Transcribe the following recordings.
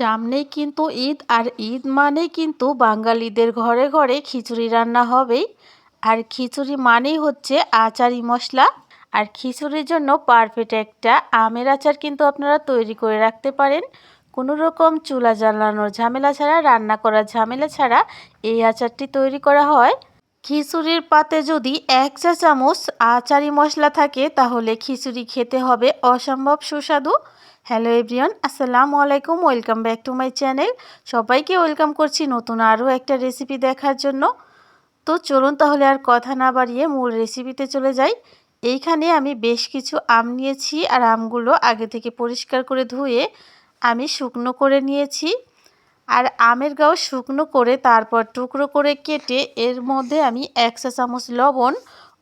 সামনেই কিন্তু ঈদ, আর ঈদ মানেই কিন্তু বাঙালিদের ঘরে ঘরে খিচুড়ি রান্না হবেই। আর খিচুড়ি মানেই হচ্ছে আচারি মশলা। আর খিচুড়ির জন্য পারফেক্ট একটা আমের আচার কিন্তু আপনারা তৈরি করে রাখতে পারেন। কোনো রকম চুলা জ্বালানোর ঝামেলা ছাড়া, রান্না করার ঝামেলা ছাড়া এই আচারটি তৈরি করা হয়। খিচুড়ির পাতে যদি 1 চা চামচ আচারি মশলা থাকে তাহলে খিচুড়ি খেতে হবে অসম্ভব সুস্বাদু। হ্যালো এভরিওয়ান, আসসালামু আলাইকুম, welcome back to my channel. সবাইকে ওয়েলকাম করছি নতুন আরও একটা রেসিপি দেখার জন্য। তো চলুন তাহলে আর কথা না বাড়িয়ে মূল রেসিপিতে চলে যাই। এইখানে আমি বেশ কিছু আম নিয়েছি, আর আমগুলো আগে থেকে পরিষ্কার করে ধুয়ে আমি শুকনো করে নিয়েছি। আর আমের গাও শুকনো করে তারপর টুকরো করে কেটে এর মধ্যে আমি 1 চা চামচ লবণ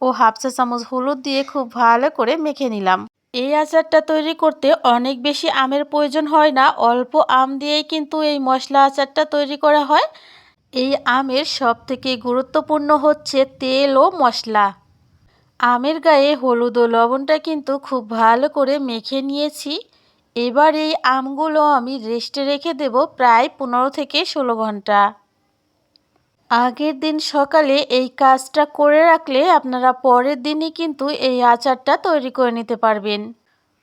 ও 1/2 চা চামচ হলুদ দিয়ে খুব ভালো করে মেখে নিলাম। এই আচারটা তৈরি করতে অনেক বেশি আমের প্রয়োজন হয় না, অল্প আম দিয়েই কিন্তু এই মশলা আচারটা তৈরি করা হয়। এই আমের সবথেকে গুরুত্বপূর্ণ হচ্ছে তেল ও মশলা। আমের গায়ে হলুদ ও লবণটা কিন্তু খুব ভালো করে মেখে নিয়েছি। এবার এই আমগুলো আমি রেস্টে রেখে দেব প্রায় 15 থেকে 16 ঘন্টা। আগের দিন সকালে এই কাজটা করে রাখলে আপনারা পরের দিনই কিন্তু এই আচারটা তৈরি করে নিতে পারবেন।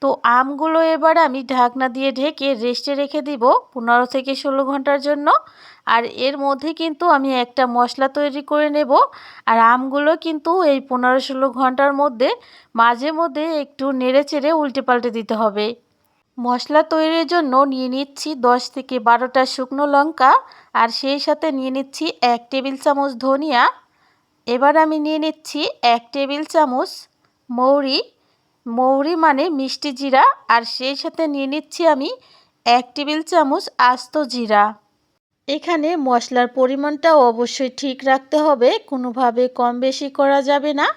তো আমগুলো এবার আমি ঢাকনা দিয়ে ঢেকে রেস্টে রেখে দিব 15 থেকে 16 ঘন্টার জন্য। আর এর মধ্যে কিন্তু আমি একটা মশলা তৈরি করে নেব। আর আমগুলো কিন্তু এই 15-16 ঘন্টার মধ্যে মাঝে মধ্যে একটু নেড়ে চেড়ে উল্টে পাল্টে দিতে হবে। মশলা তৈরির জন্য নিয়ে নিচ্ছি 10 থেকে 12টা শুকনো লঙ্কা, আর সেই সাথে নিয়ে নিচ্ছি 1 টেবিল চামচ ধনিয়া। এবার আমি নিয়ে নিচ্ছি 1 টেবিল চামচ মৌরি, মৌরি মানে মিষ্টি জিরা, আর সেই সাথে নিয়ে নিচ্ছি আমি 1 টেবিল চামচ আস্ত জিরা। এখানে মশলার পরিমাণটা অবশ্যই ঠিক রাখতে হবে, কোনোভাবে কম বেশি করা যাবে না।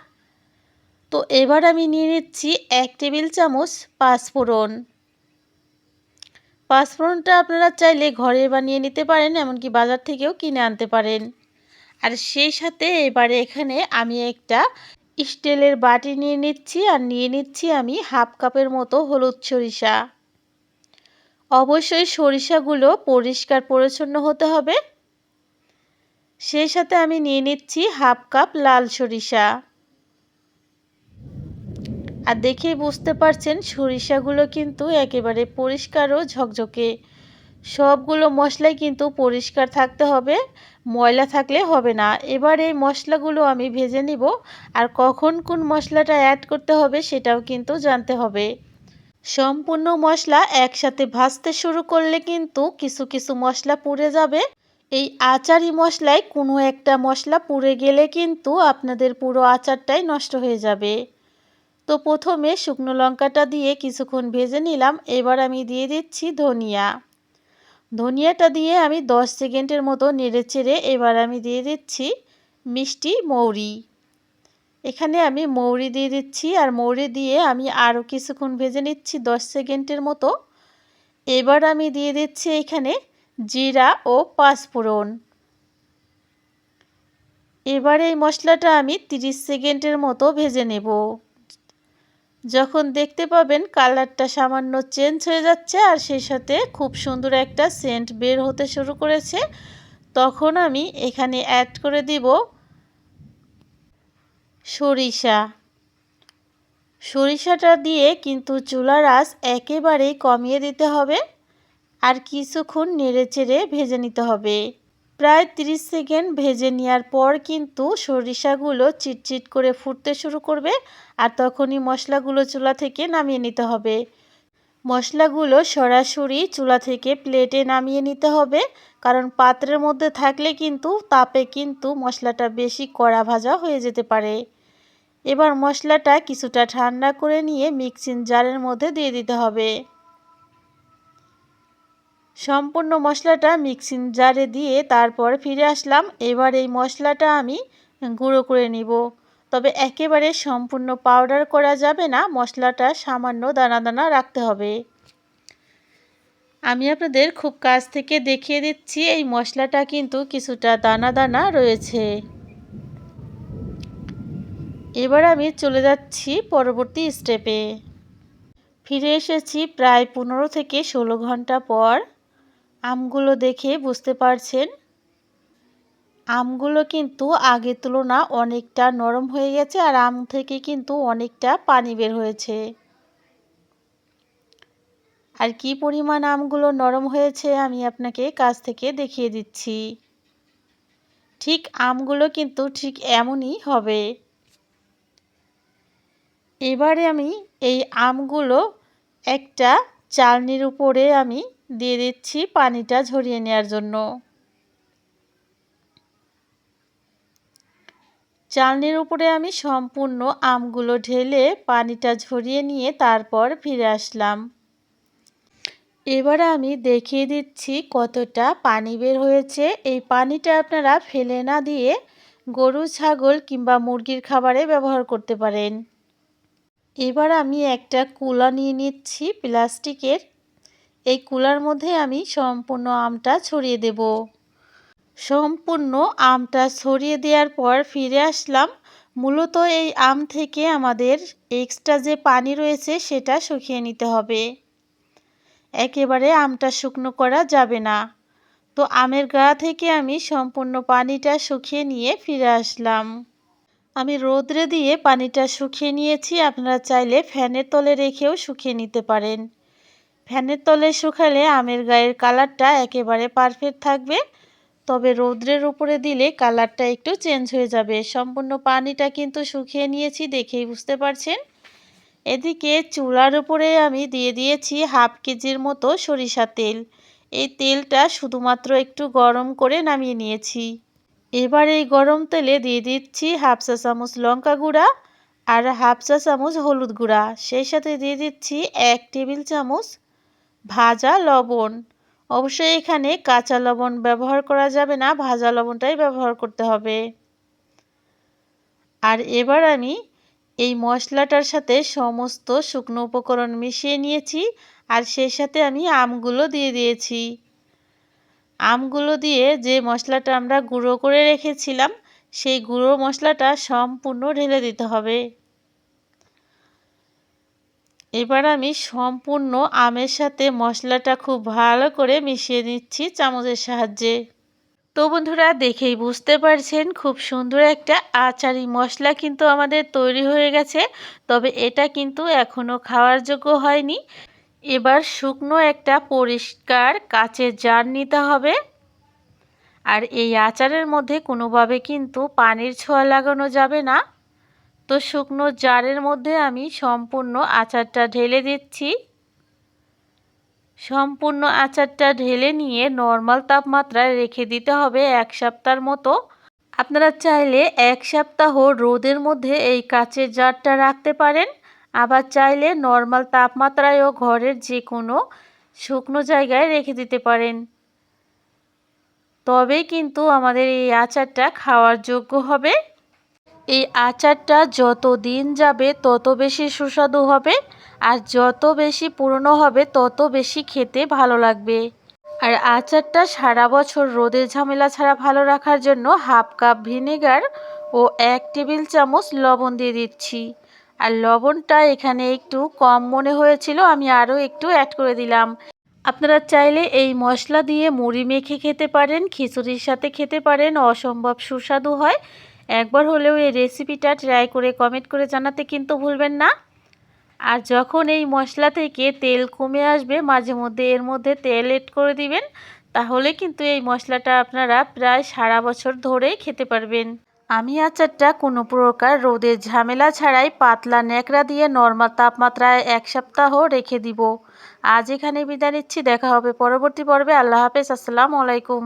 তো এবার আমি নিয়ে নিচ্ছি 1 টেবিল চামচ পাঁচফোড়ন। পাঁচফোড়নটা আপনারা চাইলে ঘরে বানিয়ে নিতে পারেন, এমনকি বাজার থেকেও কিনে আনতে পারেন। আর সেই সাথে এবারে এখানে আমি একটা স্টিলের বাটি নিয়ে নিচ্ছি, আর নিয়ে নিচ্ছি আমি 1/2 কাপের মতো হলুদ সরিষা। অবশ্যই সরিষাগুলো পরিষ্কার পরিচ্ছন্ন হতে হবে। সেই সাথে আমি নিয়ে নিচ্ছি 1/2 কাপ লাল সরিষা। আর দেখেই বুঝতে পারছেন সরিষাগুলো কিন্তু একেবারে পরিষ্কার ও ঝকঝকে। সবগুলো মশলাই কিন্তু পরিষ্কার থাকতে হবে, ময়লা থাকলে হবে না। এবার এই মশলাগুলো আমি ভেজে নিব, আর কখন কোন মশলাটা অ্যাড করতে হবে সেটাও কিন্তু জানতে হবে। সম্পূর্ণ মশলা একসাথে ভাজতে শুরু করলে কিন্তু কিছু কিছু মশলা পুড়ে যাবে। এই আচারি মশলায় কোনো একটা মশলা পুড়ে গেলে কিন্তু আপনাদের পুরো আচারটাই নষ্ট হয়ে যাবে। তো প্রথমে শুকনো লঙ্কাটা দিয়ে কিছুক্ষণ ভেজে নিলাম। এবার আমি দিয়ে দিচ্ছি ধনিয়া। ধনিয়াটা দিয়ে আমি 10 সেকেন্ডের মতো নেড়েচেড়ে এবার আমি দিয়ে দিচ্ছি মিষ্টি মৌরি। এখানে আমি মৌরি দিয়ে দিচ্ছি, আর মৌরি দিয়ে আমি আরও কিছুক্ষণ ভেজে নিচ্ছি 10 সেকেন্ডের মতো। এবার আমি দিয়ে দিচ্ছি এখানে জিরা ও পাঁচফোড়ন। এবার এই মশলাটা আমি 30 সেকেন্ডের মতো ভেজে নেব। যখন দেখতে পাবেন কালারটা সামান্য চেঞ্জ হয়ে যাচ্ছে, আর সেই সাথে খুব সুন্দর একটা সেন্ট বের হতে শুরু করেছে, তখন আমি এখানে অ্যাড করে দিব সরিষা। সরিষাটা দিয়ে কিন্তু চুলার আঁচ একেবারেই কমিয়ে দিতে হবে, আর কিছুক্ষণ নেড়েচেড়ে ভেজে নিতে হবে। প্রায় 30 সেকেন্ড ভেজে নেওয়ার পর কিন্তু সরিষাগুলো চিটচিট করে ফুটতে শুরু করবে, আর তখনই মশলাগুলো চুলা থেকে নামিয়ে নিতে হবে। মশলাগুলো সরাসরি চুলা থেকে প্লেটে নামিয়ে নিতে হবে, কারণ পাত্রের মধ্যে থাকলে কিন্তু তাপে কিন্তু মশলাটা বেশি কড়া ভাজা হয়ে যেতে পারে। এবার মশলাটা কিছুটা ঠান্ডা করে নিয়ে মিক্সিং জারের মধ্যে দিয়ে দিতে হবে। সম্পূর্ণ মশলাটা মিক্সিং জারে দিয়ে তারপর ফিরে আসলাম। এবার এই মশলাটা আমি গুঁড়ো করে নিব, তবে একেবারে সম্পূর্ণ পাউডার করা যাবে না, মশলাটা সামান্য দানা দানা রাখতে হবে। আমি আপনাদের খুব কাছ থেকে দেখিয়ে দিচ্ছি, এই মশলাটা কিন্তু কিছুটা দানা দানা রয়েছে। এবার আমি চলে যাচ্ছি পরবর্তী স্টেপে। ফিরে এসেছি প্রায় 15 থেকে 16 ঘন্টা পর। আমগুলো দেখে বুঝতে পারছেন আমগুলো কিন্তু আগের তুলনা অনেকটা নরম হয়ে গেছে আর আম থেকে কিন্তু অনেকটা পানি বের হয়েছে। আর কি পরিমাণ আমগুলো নরম হয়েছে আমি আপনাকে কাছ থেকে দেখিয়ে দিচ্ছি। ঠিক আমগুলো কিন্তু ঠিক এমনই হবে। এবারে আমি এই আমগুলো একটা চালনির উপরে আমি দিয়ে দিচ্ছি পানিটা ঝরিয়ে নেওয়ার জন্য। চালনির উপরে আমি সম্পূর্ণ আমগুলো ঢেলে পানিটা ঝরিয়ে নিয়ে তারপর ফিরে আসলাম। এবারে আমি দেখিয়ে দিচ্ছি কতটা পানি বের হয়েছে। এই পানিটা আপনারা ফেলে না দিয়ে গরু, ছাগল কিংবা মুরগির খাবারে ব্যবহার করতে পারেন। এবার আমি একটা কুলা নিয়ে নিচ্ছি প্লাস্টিকের। এই কুলার মধ্যে আমি সম্পূর্ণ আমটা ছড়িয়ে দেব। সম্পূর্ণ আমটা ছড়িয়ে দেওয়ার পর ফিরে আসলাম। মূলত এই আম থেকে আমাদের এক্সট্রা যে পানি রয়েছে সেটা শুকিয়ে নিতে হবে। একেবারে আমটা শুকনো করা যাবে না। তো আমের গা থেকে আমি সম্পূর্ণ পানিটা শুকিয়ে নিয়ে ফিরে আসলাম। আমি রোদ্রে দিয়ে পানিটা শুকিয়ে নিয়েছি। আপনারা চাইলে ফ্যানের তলে রেখেও শুকিয়ে নিতে পারেন। ফ্যানের তলে শুকালে আমের গায়ের কালারটা একেবারে পারফেক্ট থাকবে। তবে রৌদ্রের উপরে দিলে কালারটা একটু চেঞ্জ হয়ে যাবে। সম্পূর্ণ পানিটা কিন্তু শুকিয়ে নিয়েছি, দেখেই বুঝতে পারছেন। এদিকে চুলার উপরে আমি দিয়ে দিয়েছি হাফ কেজির মতো সরিষার তেল। এই তেলটা শুধুমাত্র একটু গরম করে নামিয়ে নিয়েছি। এবার এই গরম তেলে দিয়ে দিচ্ছি হাফ চা চামচ লঙ্কা গুঁড়া আর হাফ চা চামচ হলুদ গুঁড়া। সেই সাথে দিয়ে দিচ্ছি 1 টেবিল চামচ ভাজা লবণ। অবশ্যই এখানে কাঁচা লবণ ব্যবহার করা যাবে না, ভাজা লবণটাই ব্যবহার করতে হবে। আর এবার আমি এই মশলাটার সাথে সমস্ত শুকনো উপকরণ মিশিয়ে নিয়েছি আর সেই সাথে আমি আমগুলো দিয়ে দিয়েছি। আমগুলো দিয়ে যে মশলাটা আমরা গুঁড়ো করে রেখেছিলাম সেই গুঁড়ো মশলাটা সম্পূর্ণ ঢেলে দিতে হবে। এবার আমি সম্পূর্ণ আমের সাথে মশলাটা খুব ভালো করে মিশিয়ে নিচ্ছি চামচের সাহায্যে। তো বন্ধুরা দেখেই বুঝতে পারছেন খুব সুন্দর একটা আচারি মশলা কিন্তু আমাদের তৈরি হয়ে গেছে। তবে এটা কিন্তু এখনও খাওয়ার যোগ্য হয়নি। এবার শুকনো একটা পরিষ্কার কাচের জার নিতে হবে। আর এই আচারের মধ্যে কোনোভাবে কিন্তু পানির ছোঁয়া লাগানো যাবে না। তো শুকনো জারের মধ্যে আমি সম্পূর্ণ আচারটা ঢেলে দিচ্ছি। সম্পূর্ণ আচারটা ঢেলে নিয়ে নর্মাল তাপমাত্রায় রেখে দিতে হবে 1 সপ্তাহের মতো। আপনারা চাইলে 1 সপ্তাহ রোদের মধ্যে এই কাচের জারটা রাখতে পারেন। আবার চাইলে নর্মাল তাপমাত্রায়ও ঘরের যে কোনো শুকনো জায়গায় রেখে দিতে পারেন। তবেই কিন্তু আমাদের এই আচারটা খাওয়ার যোগ্য হবে। এই আচারটা যত দিন যাবে তত বেশি সুস্বাদু হবে আর যত বেশি পুরনো হবে তত বেশি খেতে ভালো লাগবে। আর আচারটা সারা বছর রোদের ঝামেলা ছাড়া ভালো রাখার জন্য হাফ কাপ ভিনেগার ও 1 টেবিল চামচ লবণ দিয়ে দিচ্ছি। আর লবণটা এখানে একটু কম মনে হয়েছিল, আমি আরও একটু অ্যাড করে দিলাম। আপনারা চাইলে এই মশলা দিয়ে মুড়ি মেখে খেতে পারেন, খিচুড়ির সাথে খেতে পারেন, অসম্ভব সুস্বাদু হয়। একবার হলেও এই রেসিপিটা ট্রাই করে কমেন্ট করে জানাতে কিন্তু ভুলবেন না। আর যখন এই মশলা থেকে তেল কমে আসবে মাঝে মধ্যে এর মধ্যে তেল এড করে দিবেন, তাহলে কিন্তু এই মশলাটা আপনারা প্রায় সারা বছর ধরেই খেতে পারবেন। আমি আচারটা কোনো প্রকার রোদের ঝামেলা ছাড়াই পাতলা ন্যাকড়া দিয়ে নর্মাল তাপমাত্রায় 1 সপ্তাহ রেখে দিব। আজ এখানে বিদায় নিচ্ছি, দেখা হবে পরবর্তী পর্বে। আল্লাহ হাফেজ, আসসালামু আলাইকুম।